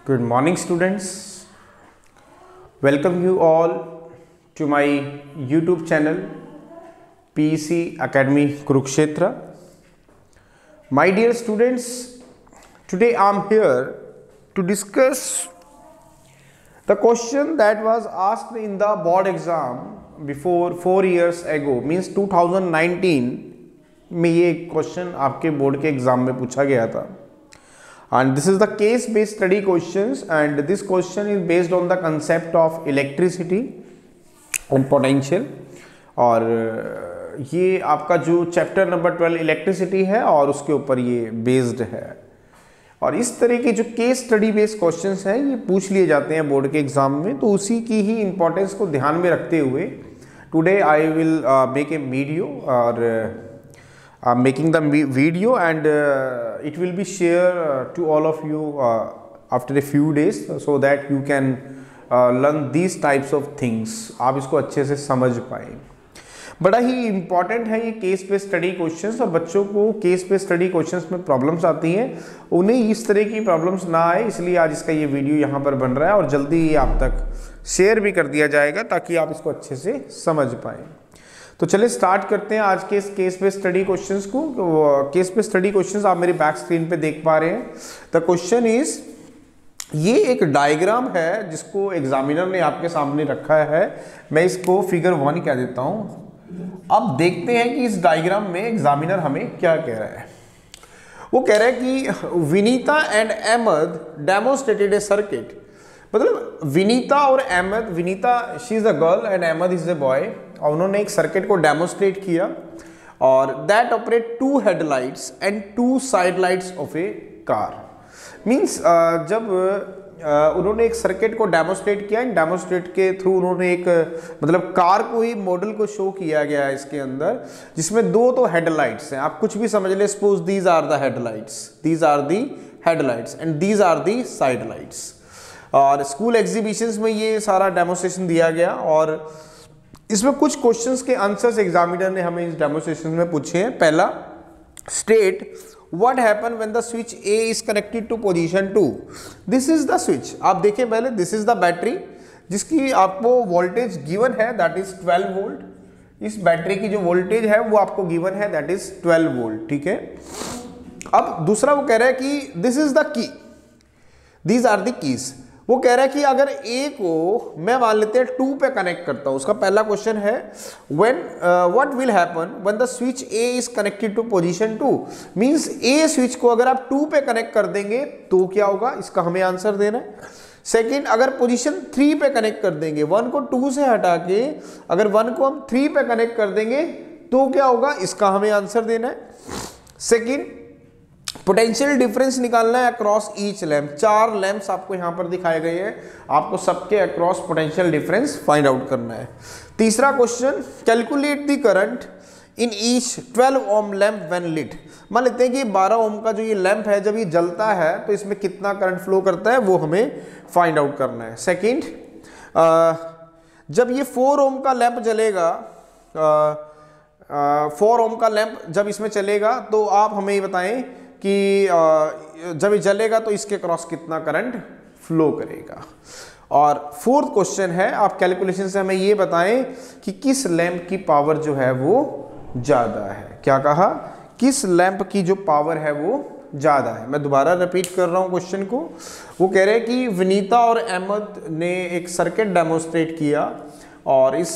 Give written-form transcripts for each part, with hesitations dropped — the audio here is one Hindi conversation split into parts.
Good morning, students. Welcome you all to my YouTube channel PEC Academy Kurukshetra. My dear students, today I am here to discuss the question that was asked in the board exam before 4 years ago, means 2019 में ये क्वेश्चन आपके बोर्ड के एग्जाम में पूछा गया था. And this is the case based study questions, and this question is based on the concept of electricity and potential. और ये आपका जो चैप्टर नंबर 12 इलेक्ट्रिसिटी है और उसके ऊपर ये बेस्ड है. और इस तरह के जो केस स्टडी बेस्ड क्वेश्चंस हैं ये पूछ लिए जाते हैं बोर्ड के एग्जाम में, तो उसी की ही इंपॉर्टेंस को ध्यान में रखते हुए today I will make a video और I'm making the video and it will be shared to all of you after a few days so that you can learn these types of things. आप इसको अच्छे से समझ पाए. बड़ा ही इम्पॉर्टेंट है ये केस पे स्टडी क्वेश्चंस, और बच्चों को केस पे स्टडी क्वेश्चंस में प्रॉब्लम्स आती हैं, उन्हें इस तरह की प्रॉब्लम्स ना आए, इसलिए आज इसका ये वीडियो यहाँ पर बन रहा है और जल्दी ही आप तक शेयर भी कर दिया जाएगा ताकि आप इसको अच्छे से समझ पाएँ. तो चलिए स्टार्ट करते हैं आज के इस केस पे स्टडी क्वेश्चंस को. केस पे स्टडी क्वेश्चंस आप मेरी बैक स्क्रीन पे देख पा रहे हैं. द क्वेश्चन इज, ये एक डायग्राम है जिसको एग्जामिनर ने आपके सामने रखा है. मैं इसको फिगर 1 कह देता हूं. अब देखते हैं कि इस डायग्राम में एग्जामिनर हमें क्या कह रहा है. वो कह रहा है कि Vinita and Ahmed demonstrated a circuit. मतलब विनीता और Ahmed, Vinita she is a girl and Ahmed is a boy, और उन्होंने एक सर्किट को डेमोन्स्ट्रेट किया और that operate 2 headlights and 2 side lights of a car. Means जब उन्होंने एक सर्किट को डेमोन्स्ट्रेट किया, डेमोन्स्ट्रेट के थ्रू उन्होंने एक मतलब कार को ही मॉडल को शो किया गया है इसके अंदर, जिसमें 2 तो हेडलाइट्स हैं. आप कुछ भी समझ ले, suppose these are the headlights, these are the headlights and these are the side lights. और स्कूल एग्जीबिशंस में ये सारा डेमोन्स्ट्रेशन दिया गया और इसमें कुछ क्वेश्चंस के आंसर्स एग्जामिनर ने हमें इस डेमोन्स्ट्रेशन में पूछे हैं. पहला, state what happen when the switch A is connected to position 2. This is the switch. आप देखें पहले, दिस इज द बैटरी जिसकी आपको वोल्टेज गिवन है, दैट इज 12 वोल्ट. इस बैटरी की जो वोल्टेज है वो आपको गिवन है, दैट इज 12 वोल्ट. ठीक है. अब दूसरा वो कह रहा है कि this is the key, these are the keys. वो कह रहा है कि अगर ए को मैं मान लेते हैं 2 पे कनेक्ट करता हूं. उसका पहला क्वेश्चन है, when what will happen when the switch A is connected to position 2. Means A switch को अगर आप 2 पे कनेक्ट कर देंगे तो क्या होगा, इसका हमें आंसर देना है. सेकंड, अगर पोजीशन 3 पे कनेक्ट कर देंगे, 1 को 2 से हटा के अगर 1 को हम 3 पे कनेक्ट कर देंगे तो क्या होगा, इसका हमें आंसर देना है. सेकंड, पोटेंशियल डिफरेंस निकालना है अक्रॉस ईच लैंप. 4 लैंप्स आपको यहां पर दिखाए गए हैं, आपको सबके across potential difference find out करना है. तीसरा question, calculate the current in each 12 ohm lamp when lit. मान लेते हैं कि 12 ओम का जो ये लैंप है, जब ये जलता है तो इसमें कितना करंट फ्लो करता है वो हमें फाइंड आउट करना है. सेकेंड, जब ये 4 ओम का लैंप जलेगा, 4 ओम का लैंप जब इसमें चलेगा तो आप हमें ये बताएं कि जब ये जलेगा तो इसके क्रॉस कितना करंट फ्लो करेगा. और फोर्थ क्वेश्चन है, आप कैलकुलेशन से हमें ये बताएं कि किस लैंप की पावर जो है वो ज़्यादा है. क्या कहा, किस लैंप की जो पावर है वो ज़्यादा है. मैं दोबारा रिपीट कर रहा हूँ क्वेश्चन को. वो कह रहे हैं कि विनीता और अहमद ने एक सर्किट डेमोन्स्ट्रेट किया और इस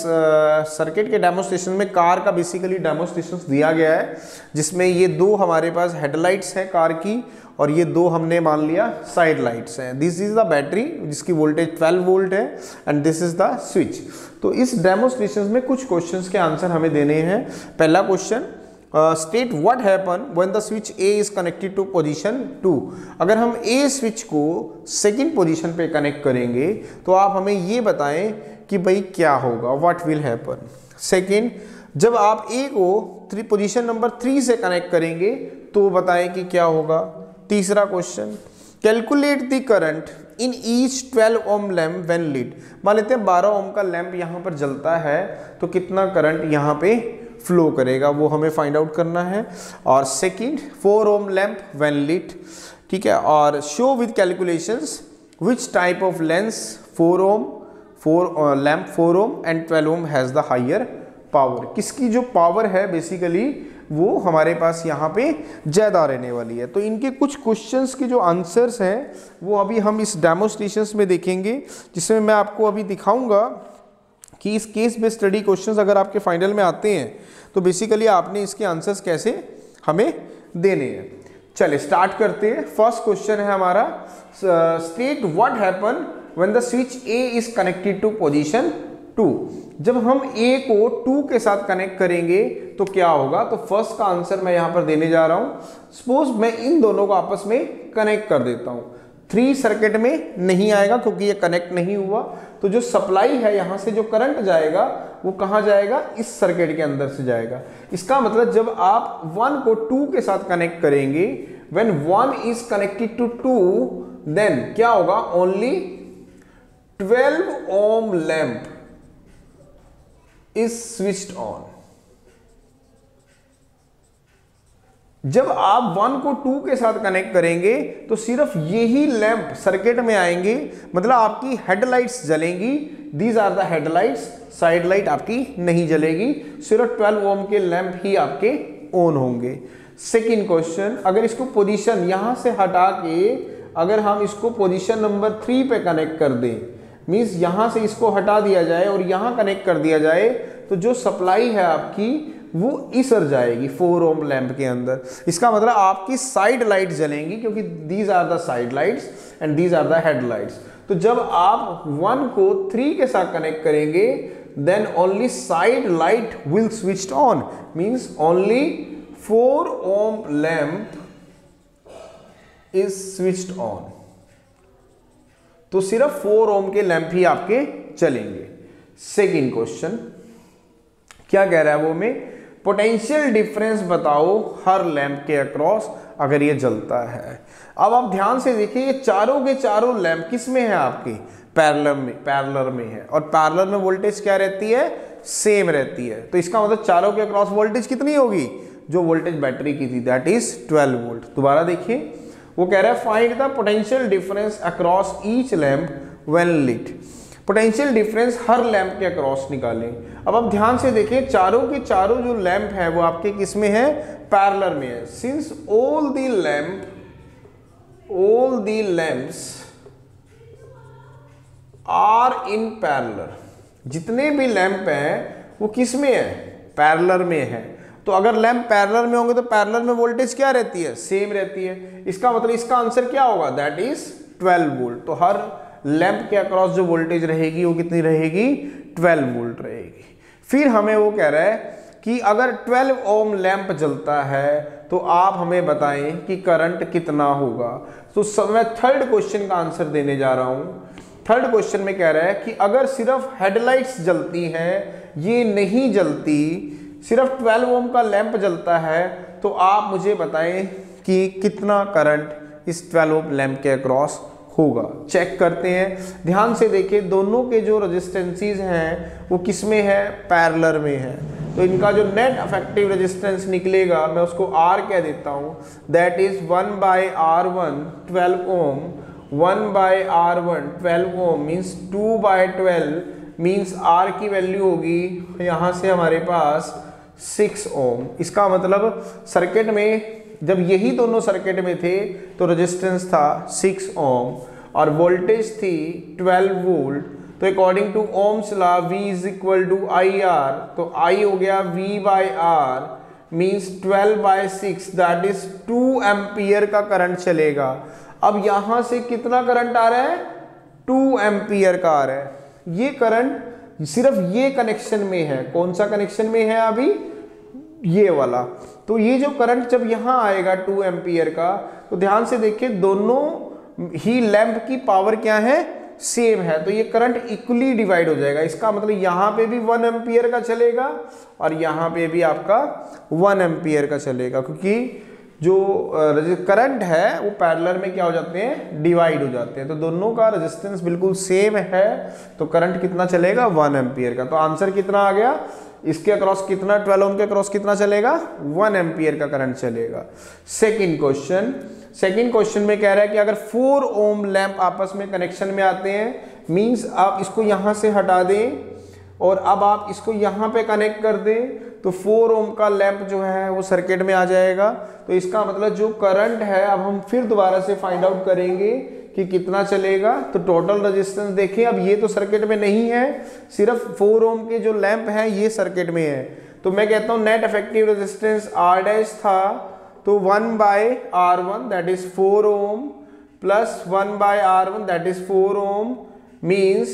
सर्किट के डेमोन्स्ट्रेशन में कार का बेसिकली डेमोन्स्ट्रेशन दिया गया है, जिसमें ये 2 हमारे पास हेडलाइट्स हैं कार की और ये 2 हमने मान लिया साइड लाइट्स हैं. दिस इज द बैटरी जिसकी वोल्टेज 12 वोल्ट है and this is the switch. तो इस डेमोन्स्ट्रेशन में कुछ क्वेश्चंस के आंसर हमें देने हैं. पहला question, state what happen when the switch A is connected to position 2. अगर हम ए स्विच को सेकेंड पोजीशन पे कनेक्ट करेंगे तो आप हमें ये बताएं कि भाई क्या होगा, व्हाट विल हैपन. सेकेंड, जब आप ए को पोजीशन नंबर 3 से कनेक्ट करेंगे तो बताएं कि क्या होगा. तीसरा question, calculate the current in each 12 ohm lamp when lit. मान लेते हैं 12 ओम का लैंप यहाँ पर जलता है तो कितना करंट यहाँ पे फ्लो करेगा, वो हमें फाइंड आउट करना है. और second, 4 ohm lamp when lit. ठीक है. और show with calculations which type of lens 4 ohm lamp 4 ohm and 12 ohm has the higher power, किसकी जो पावर है बेसिकली वो हमारे पास यहाँ पे ज़्यादा रहने वाली है। तो इनके कुछ क्वेश्चंस के जो आंसर्स हैं वो अभी हम इस डेमोस्ट्रेशंस में देखेंगे, जिसमें मैं आपको अभी दिखाऊंगा कि इस केस बेस्ड स्टडी क्वेश्चंस अगर आपके फाइनल में आते हैं तो बेसिकली आपने इसके आंसर्स कैसे हमें देने हैं। चलिए स्टार्ट करते हैं। फर्स्ट क्वेश्चन है हमारा, state what happen when the switch A is connected to position 2। जब हम A को 2 के साथ कनेक्ट करेंगे तो क्या होगा। तो फर्स्ट का आंसर मैं यहां पर देने जा रहा हूं। सपोज मैं इन दोनों को आपस में कनेक्ट कर देता हूं, 3 सर्किट में नहीं आएगा क्योंकि ये कनेक्ट नहीं हुआ, तो जो सप्लाई है यहां से जो करंट जाएगा वो कहां जाएगा, इस सर्किट के अंदर से जाएगा। इसका मतलब जब आप 1 को 2 के साथ कनेक्ट करेंगे, when 1 is connected to 2 then क्या होगा, only 12 ohm lamp is switched on. जब आप 1 को 2 के साथ कनेक्ट करेंगे तो सिर्फ यही लैंप सर्किट में आएंगे, मतलब आपकी हेडलाइट्स जलेंगी, these are the headlights, side light आपकी नहीं जलेगी, सिर्फ 12 ओम के लैंप ही आपके ऑन होंगे। सेकंड क्वेश्चन, अगर इसको पोजीशन यहां से हटा के अगर हम इसको पोजीशन नंबर 3 पे कनेक्ट कर दें, मींस यहां से इसको हटा दिया जाए और यहां कनेक्ट कर दिया जाए, तो जो सप्लाई है आपकी वो इसर जाएगी 4 ओम लैंप के अंदर। इसका मतलब आपकी साइड लाइट जलेंगी क्योंकि these are the side lights and these are the headlights. तो जब आप 1 को 3 के साथ कनेक्ट करेंगे then only side light will switched on, means only 4 ohm lamp is switched on. तो सिर्फ 4 ओम के लैंप ही आपके चलेंगे। सेकंड क्वेश्चन क्या कह रहा है वो में, पोटेंशियल डिफरेंस बताओ हर लैंप के अक्रॉस अगर ये जलता है। अब आप ध्यान से देखिए, ये चारों के चारों लैंप किस में है, आपके पैरेलल में है, और पैरेलल में वोल्टेज क्या रहती है, सेम रहती है। तो इसका मतलब चारों के अक्रॉस वोल्टेज कितनी होगी, जो वोल्टेज बैटरी की थी दैट इज 12 वोल्ट। दोबारा देखिए, वो कह रहा है find the potential difference across each lamp when lit. Potential difference हर लैंप के अक्रॉस निकालें। अब आप ध्यान से देखिए, चारों के चारों जो लैंप है वो आपके किस में है, पैरेलल में है। Since all the lamps are in parallel, जितने भी लैंप हैं वो किस में है, पैरेलल में है। तो अगर लैंप पैरेलल में होंगे तो पैरेलल में वोल्टेज क्या रहती है, सेम रहती है। इसका मतलब इसका आंसर क्या होगा, दैट इज 12 वोल्ट। तो हर लैंप के अक्रॉस जो वोल्टेज रहेगी वो कितनी रहेगी, 12 वोल्ट रहेगी। फिर हमें वो कह रहा है कि अगर 12 ओम लैंप जलता है तो आप हमें बताएं कि करंट कितना होगा। तो मैं थर्ड क्वेश्चन का आंसर देने जा रहा हूं। थर्ड क्वेश्चन में कह रहा है कि अगर सिर्फ हेडलाइट्स जलती हैं, ये नहीं जलती, सिर्फ 12 ओम का लैंप जलता है, तो आप मुझे बताएं कि कितना करंट इस 12 ओम लैंप के अक्रॉस होगा। चेक करते हैं, ध्यान से देखिए, दोनों के जो रेजिस्टेंसेस हैं वो किस में है, पैरेलल में है। तो इनका जो नेट इफेक्टिव रेजिस्टेंस निकलेगा मैं उसको R कह देता हूं, that is 1/R1 12 ohm, 1/R1 12 ohm means 2/12 means R की वैल्यू होगी यहां से हमारे पास 6 ओम। इसका मतलब सर्किट में जब यही दोनों सर्किट में थे तो रेजिस्टेंस था 6 ओम और वोल्टेज थी 12 वोल्ट। तो according to Ohm's law V is equal to IR, तो I हो गया V/R means 12/6 that is 2 ampere का करंट चलेगा। अब यहां से कितना करंट आ रहा है, 2 एम्पियर का आ रहा है। ये करंट सिर्फ ये कनेक्शन में है, कौन सा कनेक्शन में है अभी, ये वाला। तो ये जो करंट जब यहां आएगा 2 एम्पियर का, तो ध्यान से देखिए दोनों ही लैंप की पावर क्या है, सेम है। तो ये करंट इक्वली डिवाइड हो जाएगा। इसका मतलब यहां पे भी 1 एम्पियर का चलेगा और यहां पे भी आपका 1 एम्पियर का चलेगा, क्योंकि जो करंट है वो पैरेलल में क्या हो जाते हैं, डिवाइड हो जाते हैं। तो दोनों का रेजिस्टेंस बिल्कुल सेम है, तो करंट कितना चलेगा, 1 एम्पियर का। तो आंसर कितना आ गया, इसके अक्रॉस कितना, 12 ओम के अक्रॉस कितना चलेगा, 1 एम्पियर का करंट चलेगा। सेकंड क्वेश्चन में कह रहा है कि अगर 4 ओम लैंप आपस में कनेक्शन में आते हैं, मींस आप इसको यहां से हटा दें और अब आप इसको यहां पे कनेक्ट कर दें, तो 4 ओम का लैंप जो है वो सर्किट में आ जाएगा। तो इसका मतलब जो करंट है अब हम फिर दोबारा से फाइंड आउट करेंगे कि कितना चलेगा। तो टोटल रेजिस्टेंस देखें, अब ये तो सर्किट में नहीं है, सिर्फ 4 ओम के जो लैंप है ये सर्किट में है। तो मैं कहता हूं net effective resistance R dash था, तो 1/R1 that is 4 ohm plus 1/R1 that is 4 ohm, means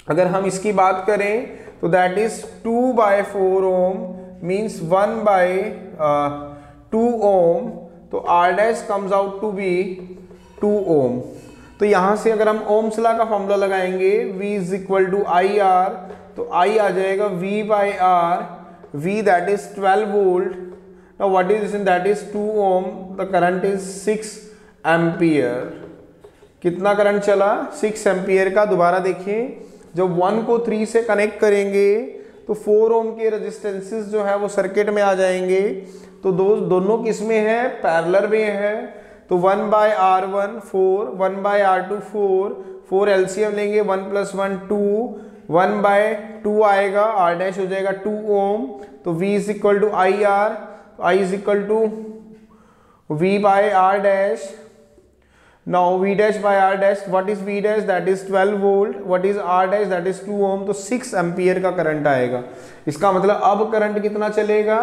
अगर हम इसकी बात करें तो that is 2/4 ohm means 1/2 ohm. तो R dash comes out to be 2 ohm. तो यहां से अगर हम ओम्स लॉ का फॉर्मूला लगाएंगे V is equal to IR, तो I आ जाएगा V/R, V that is 12 volt. Now what is this, that is 2 ohm, the current is 6 ampere. कितना करंट चला, 6 एम्पियर का। दोबारा देखिए, जब 1 को 3 से कनेक्ट करेंगे तो 4 ओम के रेजिस्टेंसेस जो है वो सर्किट में आ जाएंगे। तो दोनों किस में है, पैरेलल में है। तो 1/R1 4, 1/R2 4 एलसीएम लेंगे, 1 + 1 2, 1/2 आएगा, R डैश हो जाएगा 2 ओम। तो V is equal to IR, I is equal to V/R dash. Now V dash by R dash, what is V dash, that is 12 volt, what is R dash, that is 2 ohm। तो 6 एम्पियर का करंट आएगा। इसका मतलब अब करंट कितना चलेगा,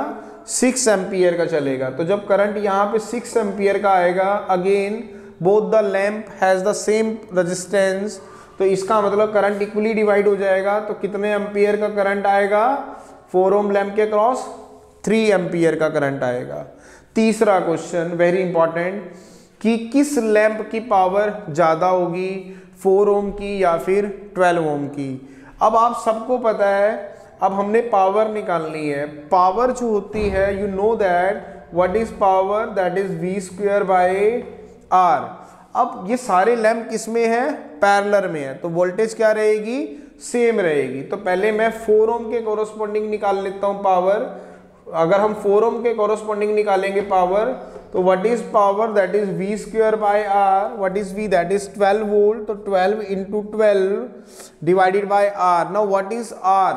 6 एम्पियर का चलेगा। तो जब करंट यहाँ पे 6 एम्पियर का आएगा, again both the lamp has the same resistance, तो इसका मतलब करंट इक्वली डिवाइड हो जाएगा। तो कितने एम्पियर का करंट आएगा, 4 ओम लैंप के क्रॉस 3 एम्पियर का करंट आएगा। तीसरा क्वेश्चन वेरी इंपॉर्टेंट, कि किस लैंप की पावर ज़्यादा होगी, 4 ओम की या फिर 12 ओम की। अब आप सबको पता है, अब हमने पावर निकालनी है। पावर जो होती है, you know that what is power, that is V²/R। अब ये सारे लैंप किस में है, पैरेलल में है, तो वोल्टेज क्या रहेगी, सेम रहेगी। तो पहले मैं 4 ओम के कोरोस्पोंडिंग निकाल लेता हूँ पावर। अगर हम 4 ओम के कोरोस्पोंडिंग निकालेंगे पावर, तो what is power, that is V²/R। What is V, that is 12 volt. तो 12 × 12 divided by R। Now what is R,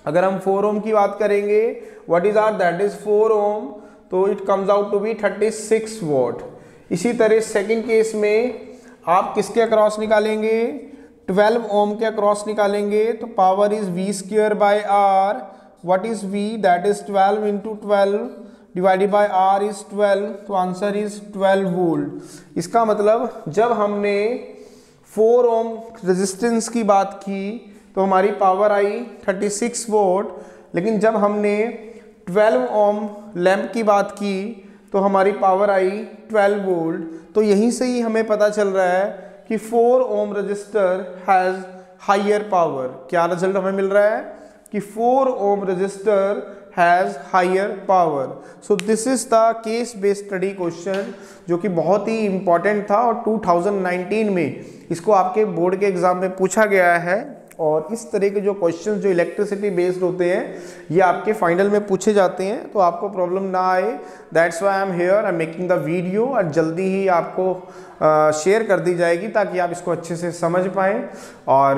अगर हम 4 ओम की बात करेंगे, what is R, that is 4 ohm. तो it comes out to be 36 watt. इसी तरह सेकंड केस में आप किसके अक्रॉस निकालेंगे, 12 ओम के अक्रॉस निकालेंगे, तो power is V²/R। What is V, that is 12 × 12 divided by R is 12। तो आंसर इज 12 वोल्ट। इसका मतलब जब हमने 4 ओम रेजिस्टेंस की बात की तो हमारी पावर आई 36 वोल्ट, लेकिन जब हमने 12 ओम लैंप की बात की तो हमारी पावर आई 12 वोल्ट। तो यहीं से ही हमें पता चल रहा है कि 4 ohm register has higher power. क्या रिजल्ट हमें मिल रहा है कि 4 ohm register has higher power. So this is the case based study question, जो कि बहुत ही इंपॉर्टेंट था और 2019 में इसको आपके बोर्ड के एग्जाम में पूछा गया है। और इस तरह के जो क्वेश्चंस जो इलेक्ट्रिसिटी बेस्ड होते हैं ये आपके फाइनल में पूछे जाते हैं, तो आपको प्रॉब्लम ना आए। That's why I am here, I am making the video, और जल्दी ही आपको शेयर कर दी जाएगी ताकि आप इसको अच्छे से समझ पाएँ। और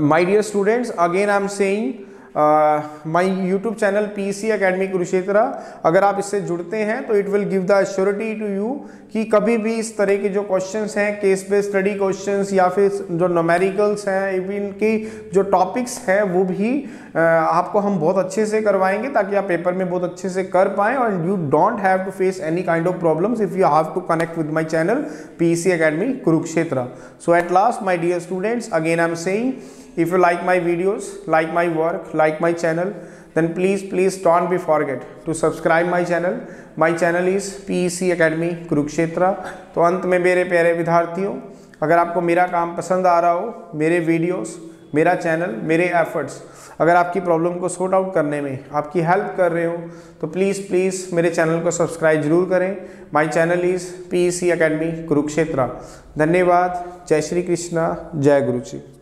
my dear students, again I am saying my YouTube channel PC academy Kurukshetra, अगर आप इससे जुड़ते हैं तो it will give the assurity to you कि कभी भी इस तरह के जो क्वेश्चंस हैं, केस बेस्ड स्टडी क्वेश्चंस या फिर जो न्यूमेरिकल्स हैं, इवन की जो टॉपिक्स हैं वो भी आपको हम बहुत अच्छे से करवाएंगे ताकि आप पेपर में बहुत अच्छे से कर पाएँ और you don't have to face any kind of problems if you have to connect with my channel PC academy Kurukshetra. So at last my dear students, again I am saying, if you like my videos, like my work, like my channel, then please don't be forget to subscribe my channel. My channel is PC Academy Kurukshetra. तो अंत में मेरे प्यारे विद्यार्थियों, अगर आपको मेरा काम पसंद आ रहा हो, मेरे वीडियोस, मेरा चैनल, मेरे एफर्ट्स अगर आपकी प्रॉब्लम को सॉर्ट आउट करने में आपकी हेल्प कर रहे हो, तो प्लीज़ मेरे चैनल को सब्सक्राइब जरूर करें। My channel is PC Academy Kurukshetra. धन्यवाद। जय श्री कृष्णा, जय गुरु जी।